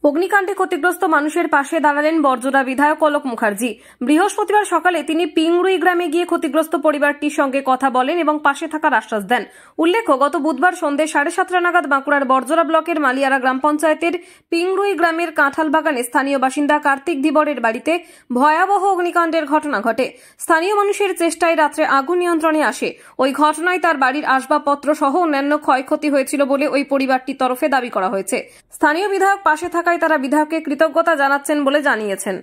অগ্নিকাণ্ডে ক্ষতিগ্রস্ত মানুষের পাশে দাঁড়ালেন বরজোড়া বিধায়ক অলোক মুখার্জি। বৃহস্পতিবার সকালে তিনি পিংরুই গ্রামে গিয়ে ক্ষতিগ্রস্ত পরিবারটির সঙ্গে কথা বলেন এবং পাশে থাকার আশ্বাস দেন। উল্লেখ্য, গত বুধবার সন্ধ্যে 7:30 নাগাদ বাঁকুড়ার বরজোড়া ব্লকের মালিয়ারা গ্রাম পঞ্চায়েতের পিংরুই গ্রামের কাঁঠাল বাগানে স্থানীয় বাসিন্দা কার্তিক ধীবরের বাড়িতে ভয়াবহ অগ্নিকাণ্ডের ঘটনা ঘটে। স্থানীয় মানুষের চেষ্টায় রাত্রে আগুন নিয়ন্ত্রণে আসে। ওই ঘটনায় তার বাড়ির আসবাবপত্র সহ অন্যান্য ক্ষয়ক্ষতি হয়েছিল বলে ওই পরিবারটির তরফে দাবি করা হয়েছে। স্থানীয় বিধায়ক পাশে থাকায় তারা বিধায়ককে কৃতজ্ঞতা জানাচ্ছেন বলে জানিয়েছেন।